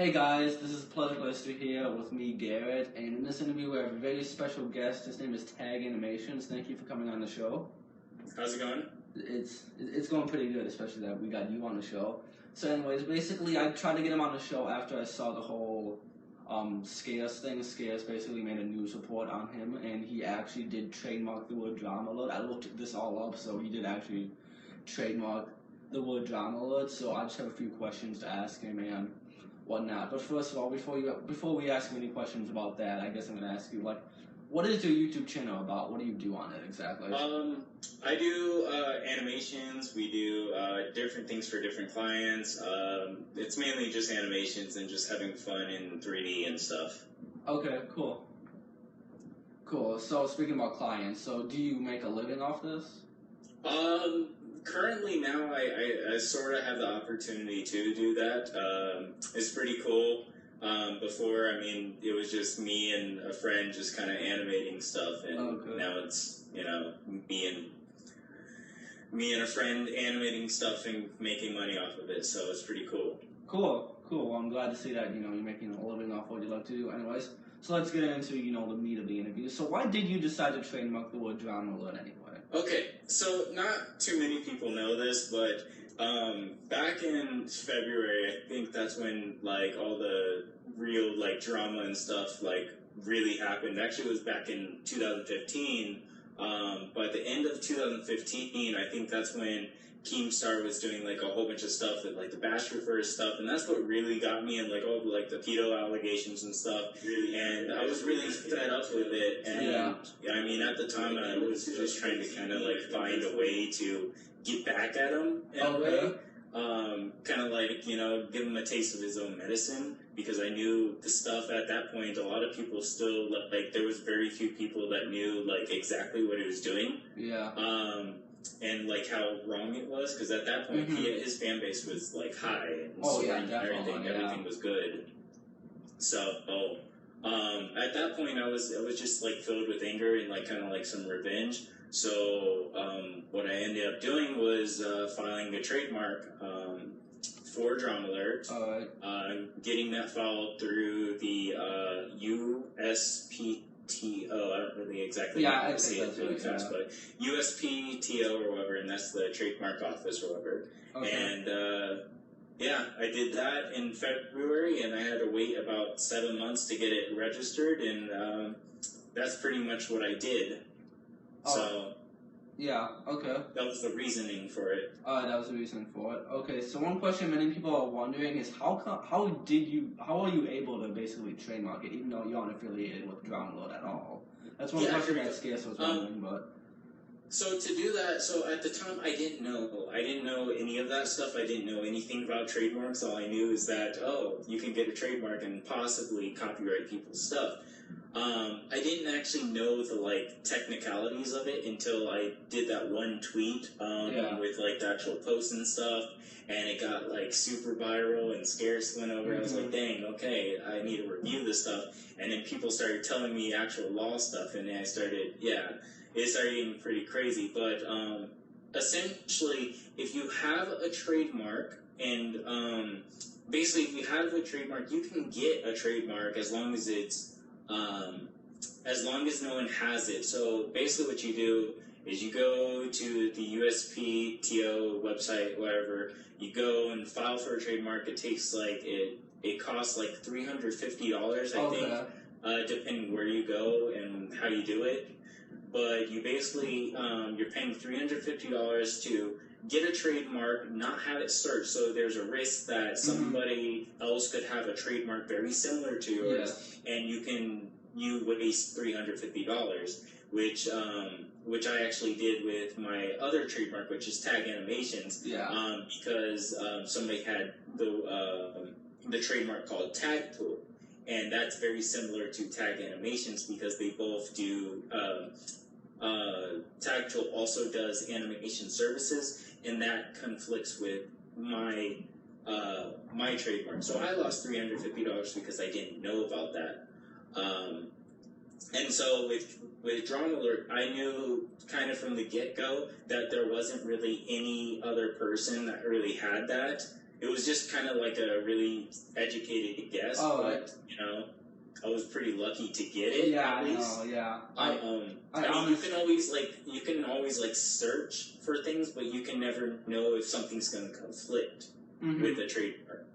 Hey guys, this is Pleasure Lister here with me, Garrett, and in this interview we have a very special guest. His name is Animationz. Thank you for coming on the show. How's it going? It's going pretty good, especially that we got you on the show. So anyways, basically I tried to get him on the show after I saw the whole Scarce thing. Scarce basically made a news report on him, and he actually did trademark the word dramaalert. I looked this all up, so he did actually trademark the word dramaalert. So I just have a few questions to ask him and whatnot. But first of all, before we ask him any questions about that, I guess I'm gonna ask you, like, what is your YouTube channel about? What do you do on it exactly? I do animations. We do different things for different clients. It's mainly just animations and just having fun in 3D and stuff. Okay, cool. Cool. So speaking about clients, so do you make a living off this? Currently now I sort of have the opportunity to do that. It's pretty cool. Before, I mean, it was just me and a friend just kind of animating stuff, and now it's, you know, me and a friend animating stuff and making money off of it, so it's pretty cool. Cool. Well, I'm glad to see that, you're making a living off what you love to do. Anyways, so let's get into, the meat of the interview. So why did you decide to trademark the word dramaalert anyway? Okay, so not too many people know this, but back in February, I think that's when, like, all the real, like, drama and stuff, like, really happened. Actually, it was back in 2015, but at the end of 2015, I think that's when Keemstar was doing, like, a whole bunch of stuff with, like, the Bash Reverse stuff, and that's what really got me, and, like, all the, like, the pedo allegations and stuff, and I was really fed up with it, and, I mean, at the time, I was just trying to kind of, like, find a way to get back at him, in a way, kind of, like, give him a taste of his own medicine, because I knew the stuff at that point, a lot of people still, like, there was very few people that knew, like, exactly what he was doing. And, like, how wrong it was, because at that point, his fan base was, like, high, and everything was good. So, at that point, I was just, like, filled with anger and, like, kind of, like, some revenge. So, what I ended up doing was filing a trademark for dramaalert, getting that filed through the USPTO. I don't really exactly know how to say it really fast, but USPTO or whatever, and that's the trademark office or whatever. And I did that in February, and I had to wait about 7 months to get it registered, and that's pretty much what I did. So. Yeah, okay. That was the reasoning for it. That was the reasoning for it. Okay, so one question many people are wondering is how are you able to basically trademark it even though you aren't affiliated with dramaalert at all? That's one question that Scarce was wondering, but. So to do that, so at the time I didn't know any of that stuff. I didn't know anything about trademarks. All I knew is that, you can get a trademark and possibly copyright people's stuff. I didn't actually know the, like, technicalities of it until I did that one tweet, with, like, the actual posts and stuff, and it got, like, super viral, and Scarce went over, I was like, dang, okay, I need to review this stuff, and then people started telling me actual law stuff, and then it started getting pretty crazy, but, essentially, if you have a trademark, and, basically, if you have a trademark, you can get a trademark as long as it's as long as no one has it. So basically what you do is you go to the USPTO website, wherever, you go and file for a trademark. It takes it costs like $350, I think, depending where you go and how you do it. But you basically, you're paying $350 to get a trademark, not have it searched, so there's a risk that somebody else could have a trademark very similar to yours, and you waste $350, which I actually did with my other trademark, which is Tag Animationz, because somebody had the trademark called Tag Tool, and that's very similar to Tag Animationz because they both do. Tag Tool also does animation services, and that conflicts with my my trademark. So I lost $350 because I didn't know about that. And so with dramaalert, I knew kind of from the get-go that there wasn't really any other person that really had that. it was just kind of like a really educated guess, but you know, I was pretty lucky to get it. Yeah, at least. I know. Yeah. I mean, you can always like search for things, but you can never know if something's going to conflict with a trademark.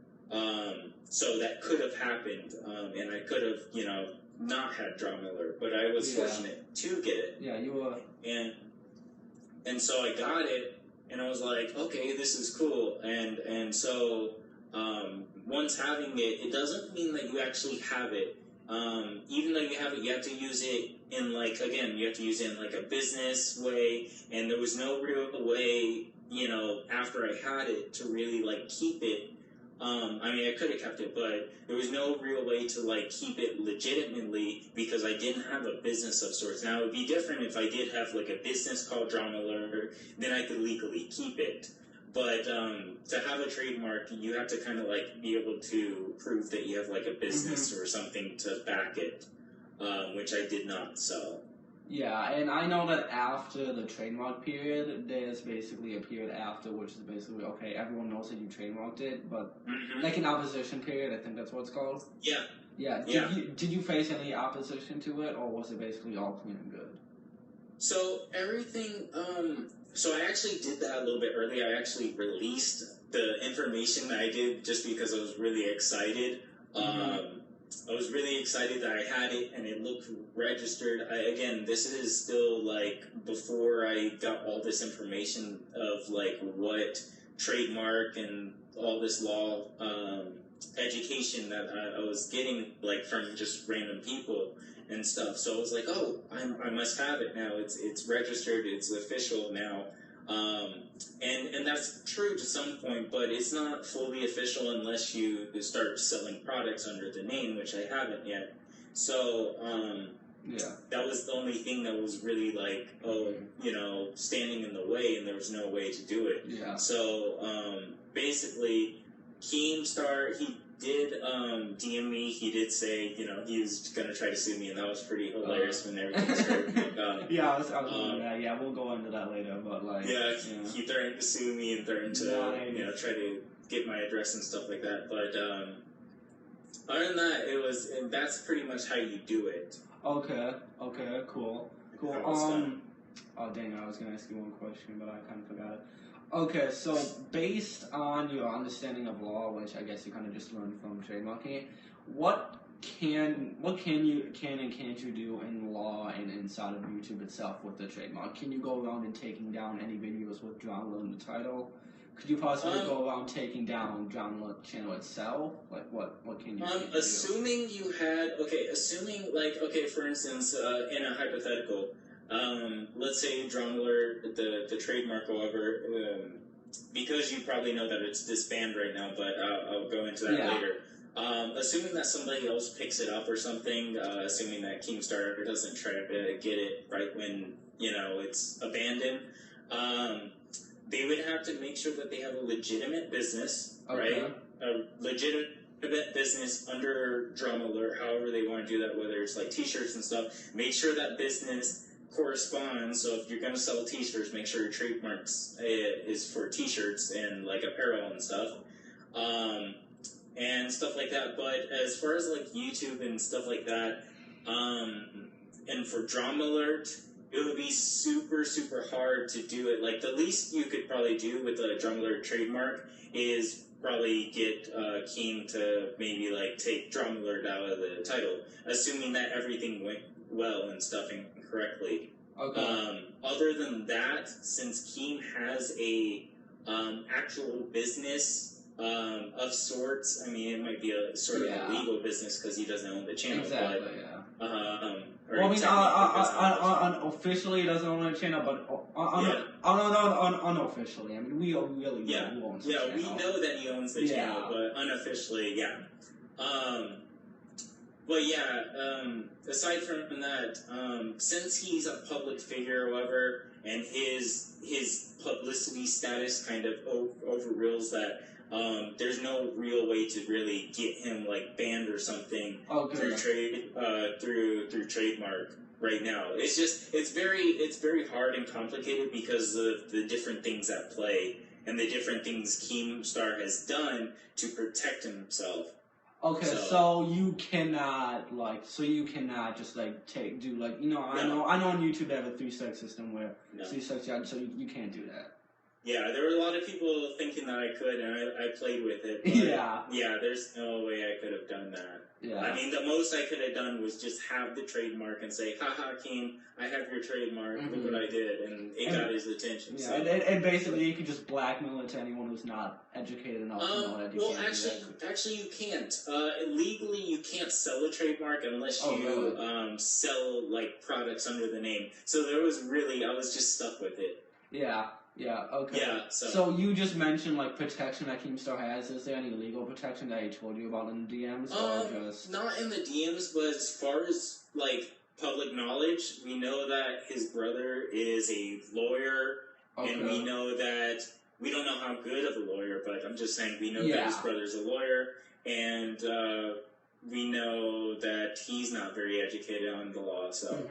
So that could have happened, and I could have, you know, not had dramaalert, but I was fortunate to get it. Yeah, you were. And so I got it, and I was like, okay, this is cool. And so once having it, it doesn't mean that you actually have it. Even though you have it, you have to use it in like, again, you have to use it in like a business way, and there was no real way, you know, after I had it to really like keep it. I mean, I could have kept it, but there was no real way to like keep it legitimately because I didn't have a business of sorts. Now it would be different if I did have like a business called dramaalert, then I could legally keep it. But to have a trademark, you have to kind of like be able to prove that you have like a business or something to back it, which I did not. So. Yeah, and I know that after the trademark period, there's basically a period after, which is basically, okay, everyone knows that you trademarked it, but like an opposition period, I think that's what it's called. Yeah. Yeah. Did you face any opposition to it, or was it basically all clean and good? So everything, so I actually did that a little bit early. I actually released the information that I did just because I was really excited. I was really excited that I had it and it looked registered. Again, this is still like before I got all this information of like what trademark and all this law education that I was getting like from just random people and stuff. So I was like, oh, I must have it now. It's registered. It's official now. And that's true to some point, but it's not fully official unless you start selling products under the name, which I haven't yet. So, that was the only thing that was really like, you know, standing in the way, and there was no way to do it. Yeah. So, basically, Keemstar, he did DM me. He did say, you know, he was going to try to sue me, and that was pretty hilarious when everything started. Yeah, I was wondering that. Yeah, we'll go into that later, but like... Yeah, he threatened to sue me and threatened to, you know, try to get my address and stuff like that. But other than that, and that's pretty much how you do it. Okay, cool. Oh, dang, I was going to ask you one question, but I kind of forgot it. Okay, so based on your understanding of law, which I guess you kind of just learned from trademarking, what can and can't you do in law and inside of YouTube itself with the trademark? Can you go around and taking down any videos with dramaalert in the title? Could you possibly go around taking down dramaalert channel itself? Like what can you do? Assuming you had, for instance, in a hypothetical, let's say dramaalert, the trademark, however, because you probably know that it's disbanded right now, but I'll go into that later. Assuming that somebody else picks it up or something, assuming that Keemstar doesn't try to get it right when, you know, it's abandoned, they would have to make sure that they have a legitimate business, right? A legitimate business under dramaalert, however they want to do that, whether it's like t-shirts and stuff. Make sure that business corresponds. So if you're going to sell t-shirts, make sure your trademarks is for t-shirts and like apparel and stuff. And stuff like that. But as far as like YouTube and stuff like that, and for dramaalert, it would be super, super hard to do it. Like the least you could probably do with a dramaalert trademark is probably get Keem to maybe like take dramaalert out of the title, assuming that everything went well and stuff correctly. Okay. Other than that, since Keem has a actual business of sorts, I mean, it might be a sort of a legal business because he doesn't own the channel. Exactly. But, well, I mean, officially he doesn't own the channel, but unofficially, I mean, we really know who owns the channel. We know that he owns the channel, but unofficially, But aside from that, since he's a public figure, however, and his publicity status kind of overrules that, there's no real way to really get him like banned or something through trademark right now. It's very hard and complicated because of the different things at play, and the different things Keemstar has done to protect himself. Okay, so you cannot just like do like I know on YouTube they have a 3-step system where 3 steps so you can't do that. Yeah, there were a lot of people thinking that I could, and I played with it. But yeah, there's no way I could have done that. Yeah. I mean, the most I could have done was just have the trademark and say, haha, Keem, I have your trademark, look what I did, and it got his attention. Yeah, so. and basically you could just blackmail it to anyone who's not educated enough to know that you can't do that. Actually you can't. Legally, you can't sell a trademark unless you sell, like, products under the name. So I was just stuck with it. Yeah. Yeah, okay. Yeah, so you just mentioned, like, protection that Keemstar has. Is there any legal protection that he told you about in the DMs? Or just... Not in the DMs, but as far as, like, public knowledge, we know that his brother is a lawyer, and we know that... We don't know how good of a lawyer, but I'm just saying we know that his brother's a lawyer, and we know that he's not very educated on the law, so...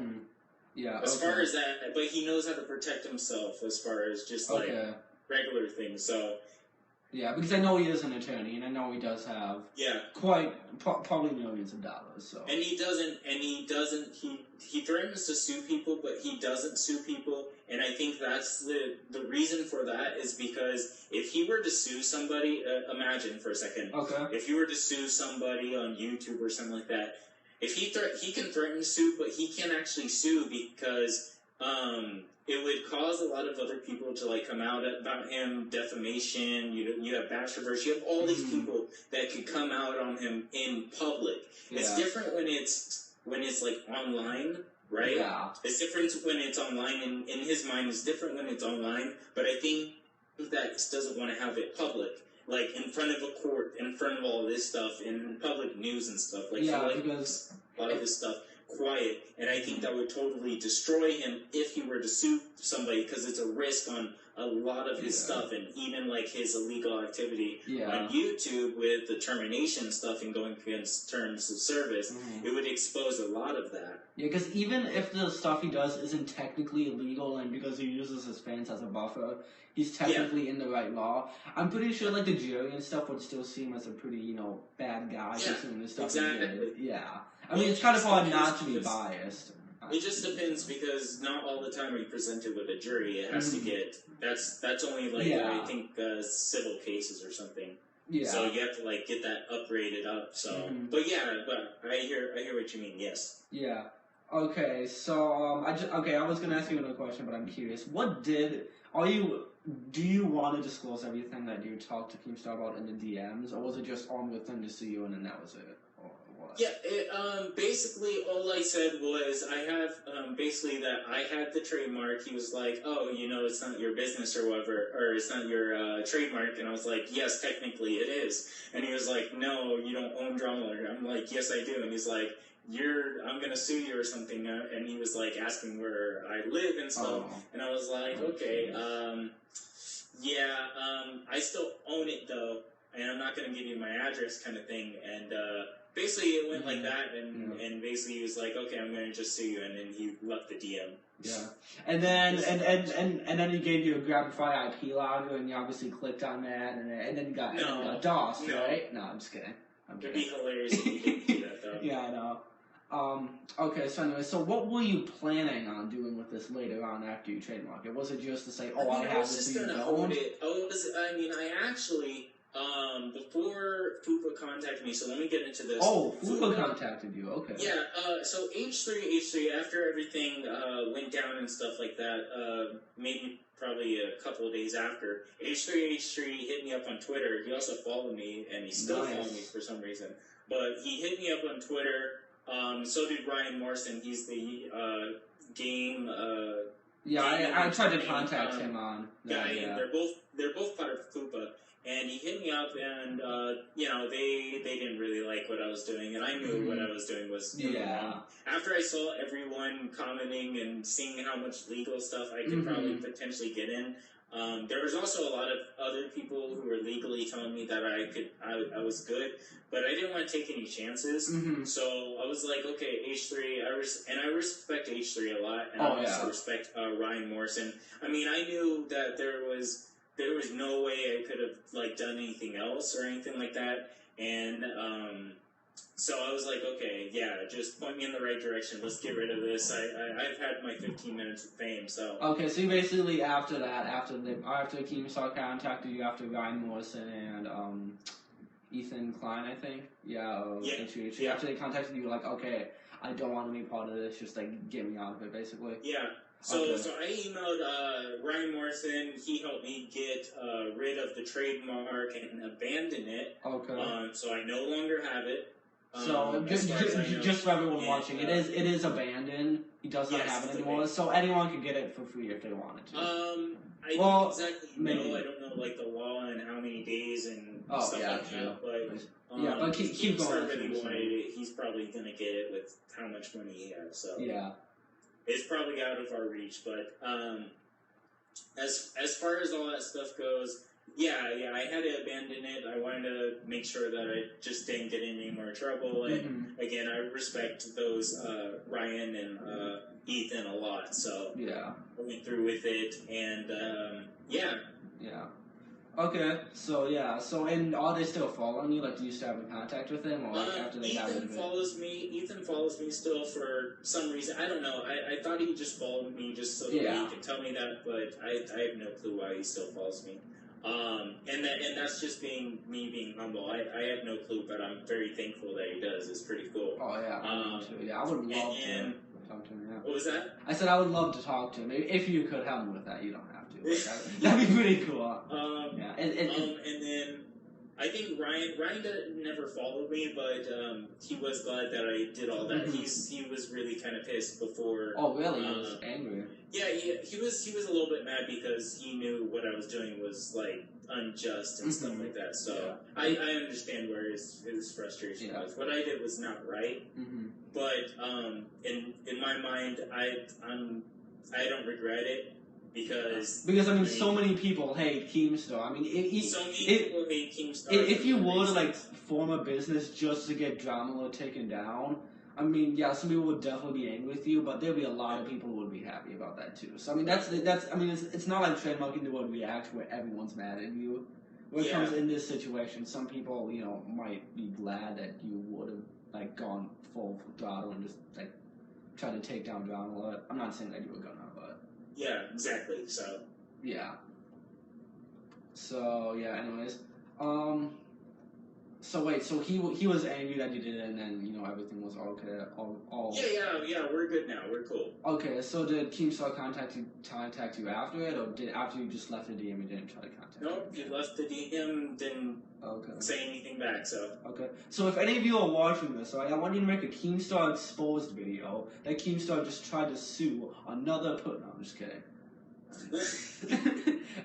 Yeah. As far as that, but he knows how to protect himself as far as just like regular things. So. Yeah, because I know he is an attorney, and I know he does have probably millions of dollars. So. And he doesn't. He threatens to sue people, but he doesn't sue people. And I think that's the reason for that is because if he were to sue somebody, imagine for a second, if you were to sue somebody on YouTube or something like that. If he can threaten to sue, but he can't actually sue because it would cause a lot of other people to like come out about him, defamation. You have Bachelorverse. You have all these people that could come out on him in public. Yeah. It's different when it's like online, right? Yeah. It's different when it's online, and in his mind, it's different when it's online. But I think that he doesn't want to have it public. Like, in front of a court, in front of all this stuff, in public news and stuff. Like, because a lot of this stuff quiet. And I think that would totally destroy him if he were to sue somebody, because it's a risk on a lot of his stuff, and even, like, his illegal activity on YouTube with the termination stuff and going against terms of service, it would expose a lot of that. Yeah, because even if the stuff he does isn't technically illegal, and because he uses his fans as a buffer, he's technically in the right law. I'm pretty sure, like, the jury and stuff would still see him as a pretty, bad guy for doing this stuff. Exactly. Yeah. I mean, it's kind of hard not to be biased. It just depends, because not all the time are you presented with a jury. It has to get... That's only, like, I think, civil cases or something. Yeah. So you have to, like, get that upgraded up, so... But I hear what you mean, yes. Yeah. Okay, so, I was gonna ask you another question, but I'm curious. Do you want to disclose everything that you talked to Keemstar about in the DMs, or was it just on with them to see you and then that was it? Or what? Yeah, basically all I said was I have, basically that I had the trademark. He was like, oh, it's not your business or whatever, or it's not your trademark, and I was like, yes, technically it is. And he was like, no, you don't own Dramaalert. I'm like, yes, I do. And he's like, I'm gonna sue you or something, and he was like asking where I live and stuff, and I was like, okay, I still own it though, and I'm not gonna give you my address kind of thing, and basically it went like that, and basically he was like, okay, I'm gonna just sue you, and then he left the DM. Yeah, and then and then he gave you a Grabify IP logger, and you obviously clicked on that, and then you got DOS, right? No, I'm just kidding. It'd be hilarious if you didn't do that though. Yeah, I know. Okay, so anyway, so what were you planning on doing with this later on after you trademarked it? Was it just to say, I have this, you don't? I actually, before Fupa contacted me, so let me get into this. Oh, Fupa contacted you, okay. Yeah, so H3, after everything went down and stuff like that, maybe probably a couple of days after, H3 hit me up on Twitter. He also followed me, and he still followed me for some reason. But he hit me up on Twitter. So did Ryan Morrison. He's the game. I tried to contact him on. And they're both part of FUPA. And he hit me up, and they didn't really like what I was doing, and I knew what I was doing was wrong. After I saw everyone commenting and seeing how much legal stuff I could probably potentially get in. There was also a lot of other people who were legally telling me that I was good, but I didn't want to take any chances. So I was like, okay, H3, I respect H3 a lot, and I also respect Ryan Morrison. I mean, I knew that there was there was no way I could have like done anything else or anything like that. And so I was like, okay, yeah, just point me in the right direction. Let's get rid of this. I've had my 15 minutes of fame. So okay, so you basically after that, after Keemstar contacted you, after Ryan Morrison and Ethan Klein, I think, yeah. After they contacted you, you were like, okay, I don't want to be part of this. Just like get me out of it, basically. Yeah. So I emailed Ryan Morrison. He helped me get rid of the trademark and abandon it. Okay. So I no longer have it. So just for everyone watching, it is abandoned. He does not have it anymore. So anyone can get it for free if they wanted to. I don't exactly know. I don't know like the law and how many days and stuff like that. But but keep going. Really wanted it. He's probably gonna get it with how much money he has. So yeah. It's probably out of our reach, but as far as all that stuff goes, I had to abandon it. I wanted to make sure that I just didn't get in any more trouble. And again, I respect those Ryan and Ethan a lot, so I went through with it, and yeah. Okay, so and are they still following you? Like, do you still have in contact with them, or after they got rid of it? Ethan follows me still for some reason. I don't know. I thought he just followed me just so that he could tell me that, but I have no clue why he still follows me. And that's just me being humble. I have no clue, but I'm very thankful that he does. It's pretty cool. Oh yeah, me too. Yeah, I would love to talk to him. Yeah. What was that? I said I would love to talk to him. If you could help me with that, you don't have to. That'd be pretty cool. And then I think Ryan never followed me, but he was glad that I did all that. He was really kind of pissed before. Oh really? He was angry. Yeah, he was a little bit mad because he knew what I was doing was like unjust and stuff like that. So I understand where his frustration was. What I did was not right, but in my mind, I don't regret it. Because I mean, so many people hate Keemstar. I mean, so many people hate Keemstar. If you were to like form a business just to get Dramaalert taken down, I mean, yeah, some people would definitely be angry with you, but there'll be a lot of people who would be happy about that too. So I mean, that's I mean, it's not like Trademarked would react where everyone's mad at you. When it comes in this situation, some people might be glad that you would have like gone full throttle and just like try to take down Dramaalert. I'm not saying that you were gonna, but. Yeah, exactly. So. Yeah. So anyways, so wait, so he was angry that you did it, and then everything was okay. All. Yeah. We're good now. We're cool. Okay, so did Keemstar contact you after it, or after you just left the DM and didn't try to contact? Nope, he left the DM, didn't say anything back. So. Okay, so if any of you are watching this, I want you to make a Keemstar exposed video that Keemstar just tried to sue another. No, I'm just kidding.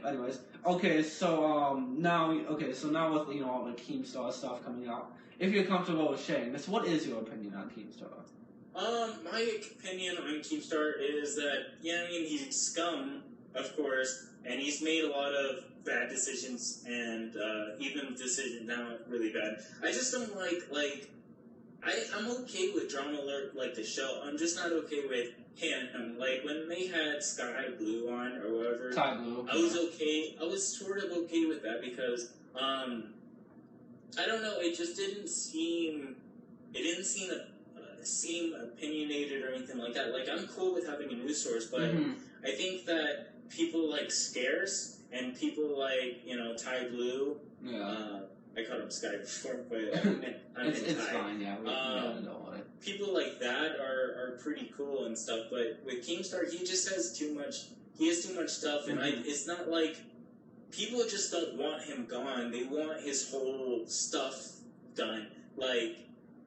Anyways, so now with all the Keemstar stuff coming out, if you're comfortable with sharing this, what is your opinion on Keemstar? My opinion on Keemstar is that he's scum, of course, and he's made a lot of bad decisions, and even decisions now really bad. I just don't like. I'm okay with Dramaalert, like the show. I'm just not okay with him. Like when they had Sky Blue on or whatever, Sky Blue. I was okay. I was sort of okay with that because I don't know. It just didn't seem. It didn't seem opinionated or anything like that. Like I'm cool with having a news source, but I think that people like Scarce and people like Ty Blue. Yeah. I called him Sky before, but it's fine. Yeah, we don't know it. People like that are pretty cool and stuff, but with Keemstar, he just has too much. He has too much stuff, and it's not like people just don't want him gone. They want his whole stuff done. Like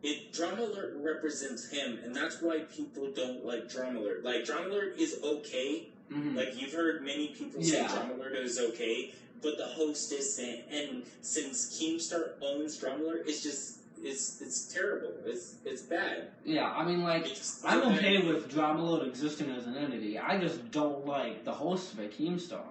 Dramaalert represents him, and that's why people don't like Dramaalert. Like Dramaalert is okay. Like you've heard many people say Dramaalert is okay. But the host isn't, and since Keemstar owns Dramaalert, it's terrible. It's bad. Yeah, I mean, like, I'm okay with Dramaalert existing as an entity. I just don't like the host of it, Keemstar.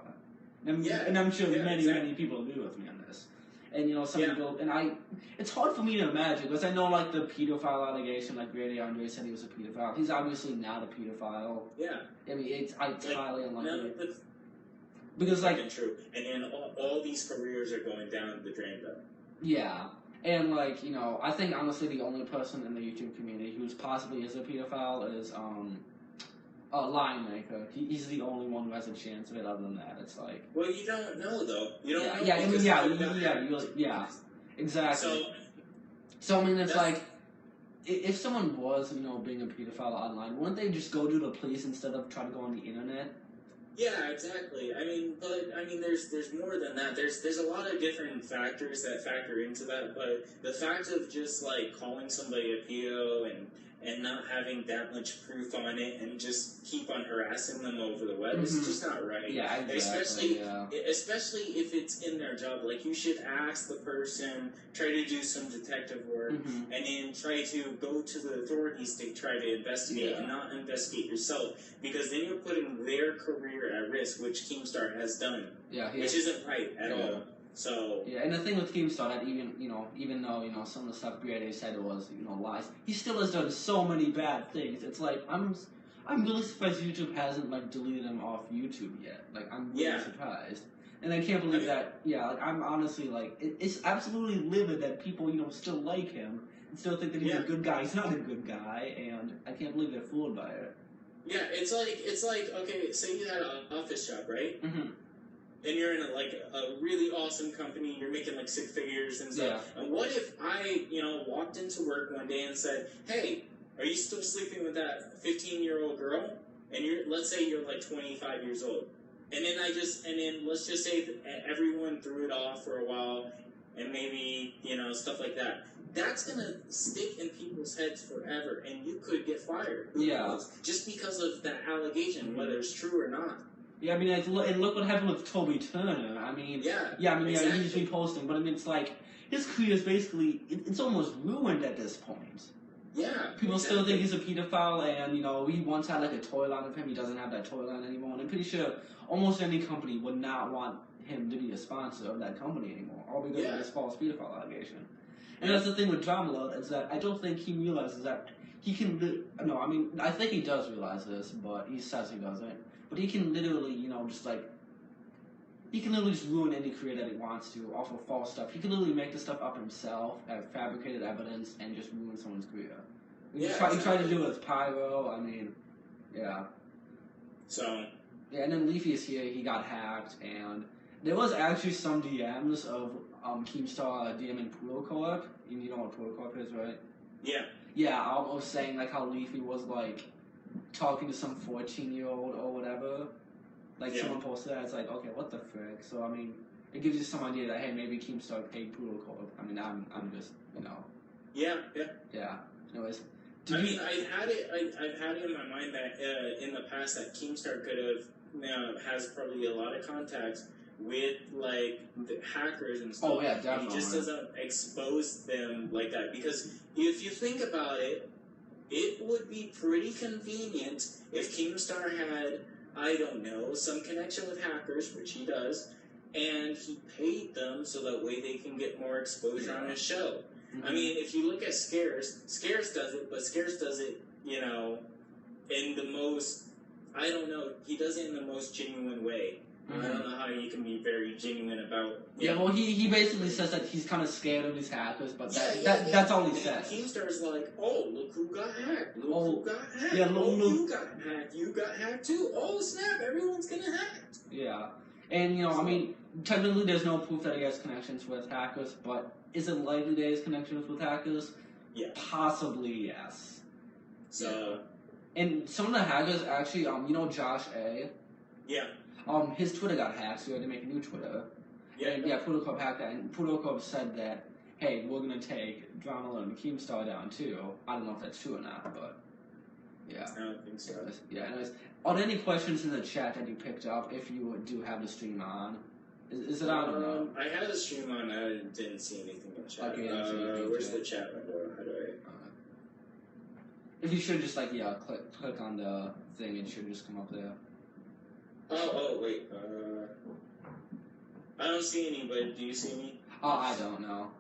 And I'm sure many people agree with me on this. And some people, and it's hard for me to imagine because I know like the pedophile allegation, like Grady Andre said he was a pedophile. He's obviously not a pedophile. Yeah. I mean, it's highly unlikely. Because, like... True. And then all these careers are going down the drain, though. Yeah. And, like, you know, I think, honestly, the only person in the YouTube community who's possibly is a pedophile is, Lion Maker. He's the only one who has a chance of it. Other than that, it's like... Well, you don't know, though. You don't know. Yeah, I mean, yeah, exactly. So, I mean, it's like, if someone was, you know, being a pedophile online, wouldn't they just go to the police instead of try to go on the internet? Yeah, exactly. I mean, there's more than that. There's a lot of different factors that factor into that, but the fact of just, like, calling somebody a pedo and not having that much proof on it and just keep on harassing them over the web is just not right. Yeah, exactly. Especially if it's in their job. Like, you should ask the person, try to do some detective work, and then try to go to the authorities to try to investigate and not investigate yourself, because then you're putting their career at risk, which Keemstar has done, which isn't right at all. So yeah, and the thing with Keemstar, that even though, you know, some of the stuff Garrett said was, you know, lies, he still has done so many bad things. It's like, I'm really surprised YouTube hasn't, like, deleted him off YouTube yet. Like, I'm really surprised. And I can't believe that, like, I'm honestly, like, it's absolutely livid that people, you know, still like him and still think that he's a good guy. He's not a good guy, and I can't believe they're fooled by it. Yeah, it's like, okay, say you had an office job, right? And you're in a really awesome company, you're making like 6 figures and stuff. Yeah. And what if I, you know, walked into work one day and said, hey, are you still sleeping with that 15-year-old girl? And let's say you're like 25 years old. And then let's just say that everyone threw it off for a while, and maybe, you know, stuff like that. That's gonna stick in people's heads forever, and you could get fired. Who knows? Just because of that allegation, whether it's true or not. Yeah, I mean, and look what happened with Toby Turner. I mean, exactly. He's been posting, but I mean, it's like, his career is basically, it's almost ruined at this point. Yeah. People still think he's a pedophile, and, you know, he once had, like, a toy line of him. He doesn't have that toy line anymore, and I'm pretty sure almost any company would not want him to be a sponsor of that company anymore, all because of this false pedophile allegation. And that's the thing with Dramaalert, is that I don't think he realizes that he can, no, I mean, I think he does realize this, but he says he doesn't. But he can literally, you know, just like, he can literally just ruin any career that he wants to off of false stuff. He can literally make the stuff up himself, have fabricated evidence, and just ruin someone's career. He tried to do it with Pyro, I mean, So. Yeah, and then Leafy is here, he got hacked, and there was actually some DMs of Keemstar DMing Poodle Co-op. You know what Poodle Co-op is, right? Yeah. Yeah, almost saying, like, how Leafy was, like, talking to some 14-year-old or whatever. Like, someone posted that, it's like, okay, what the frick? So, I mean, it gives you some idea that, hey, maybe Keemstar paid Poodle Co-op. I mean, I'm just, you know. Yeah. Anyways. I've had it in my mind that in the past that Keemstar could have, has probably a lot of contacts with, like, the hackers and stuff. Oh, yeah, definitely. And he just doesn't expose them like that. Because if you think about it, it would be pretty convenient if Keemstar had, I don't know, some connection with hackers, which he does, and he paid them so that way they can get more exposure on his show. I mean, if you look at Scares does it, but Scares does it, you know, in the most, I don't know, he does it in the most genuine way. I don't know how you can be very genuine about... Well, he basically says that he's kind of scared of these hackers, but that's all he says. Keemstar's like, oh, look who got hacked. Look who got hacked. Yeah, you got hacked. You got hacked too. Oh, snap, everyone's gonna hack. Yeah. And, you know, I mean, technically there's no proof that he has connections with hackers, but is it likely that he has connections with hackers? Yeah. Possibly, yes. So... And some of the hackers actually, you know Josh A? Yeah. His Twitter got hacked, so he had to make a new Twitter. And Poodle Co-op hacked that, and Poodle Co-op said that, hey, we're gonna take Dramaalert and Keemstar down too. I don't know if that's true or not, but yeah. I don't think so. Anyways, are there any questions in the chat that you picked up if you do have the stream on? Is it on or no? I had the stream on, I didn't see anything in the chat. Okay, where's the chat window? How do I... If you should just, like, click on the thing, it should just come up there. Oh, wait. I don't see anybody. Do you see me? Oh, I don't know.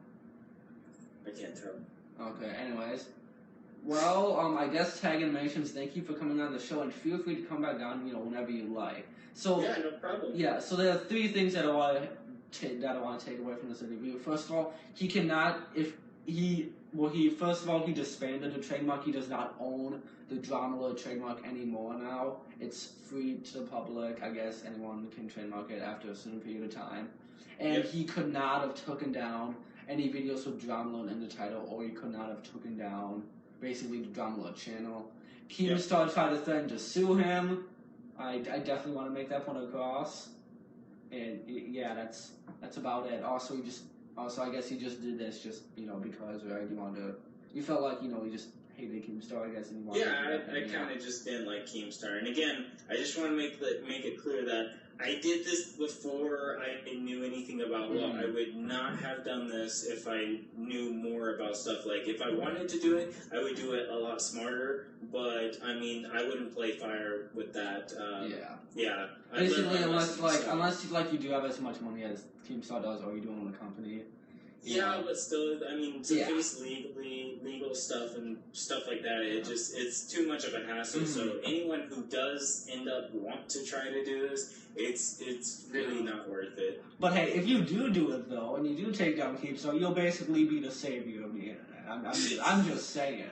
I can't tell. Okay, anyways. Well, I guess Tag Animationz, thank you for coming on the show, and feel free to come back on, whenever you like. So Yeah, no problem. yeah, so there are 3 things that I want to take away from this interview. First of all, he cannot, first of all, he disbanded the trademark. He does not own the dramaalert trademark anymore now. It's free to the public. I guess anyone can trademark it after a certain period of time. And he could not have taken down any videos with dramaalert in the title, or he could not have taken down basically the dramaalert channel. Keemstar tried to threaten to sue him. I definitely want to make that point across. And yeah, that's about it. Also, I guess he just did this just because, right? You felt like he just hated Keemstar, I guess, and he wanted. Yeah, I kind of just didn't like Keemstar. And again, I just want to make it clear that I did this before I knew anything about law. I would not have done this if I knew more about stuff. Like, if I wanted to do it, I would do it a lot smarter. But, I mean, I wouldn't play fire with that. Yeah. Basically, unless you do have as much money as Keemstar does, or you do own a company. Yeah, but still, I mean, to face legal stuff and stuff like that, it's too much of a hassle. So anyone who does end up want to try to do this, it's really not worth it. But hey, if you do it though, and you do take down Keemstar, you'll basically be the savior of the internet. I'm just saying,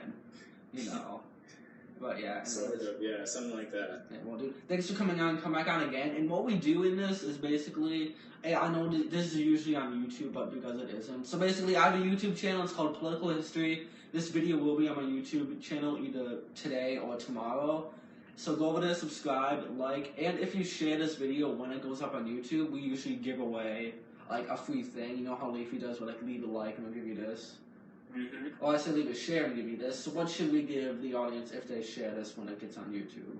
But yeah, sort of, yeah, something like that. Yeah, well, dude, thanks for coming on. Come back on again. And what we do in this is basically, I know this is usually on YouTube, but because it isn't. So basically, I have a YouTube channel. It's called Political History. This video will be on my YouTube channel either today or tomorrow. So go over there, subscribe, like, and if you share this video when it goes up on YouTube, we usually give away like a free thing. You know how Leafy does, where like leave a like and I'll give you this. Or I say leave a share and give you this. So what should we give the audience if they share this when it gets on YouTube?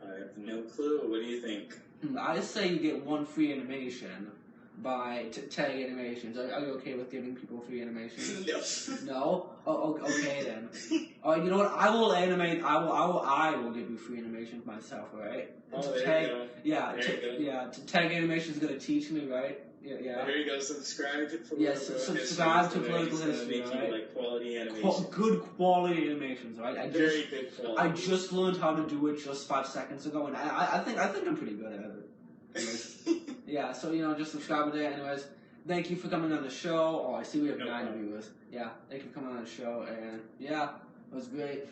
I have no clue. What do you think? I say you get 1 free animation by Tag Animationz. Are you okay with giving people free animations? No. No? Oh, okay then. Alright, you know what? I will animate. I will give you free animations myself. Alright? Oh, there you go. Yeah. There you go. Tag Animationz is gonna teach me, right? Yeah. There you go. Subscribe to Political History. Subscribe to Political History. Make you like quality animation. Good quality animations, right? Very good quality. I just learned how to do it just 5 seconds ago, and I think I'm pretty good at it. Yeah, so just subscribe to that. Anyways, thank you for coming on the show. Oh, I see we have 9 viewers. Yeah, thank you for coming on the show, and yeah, it was great.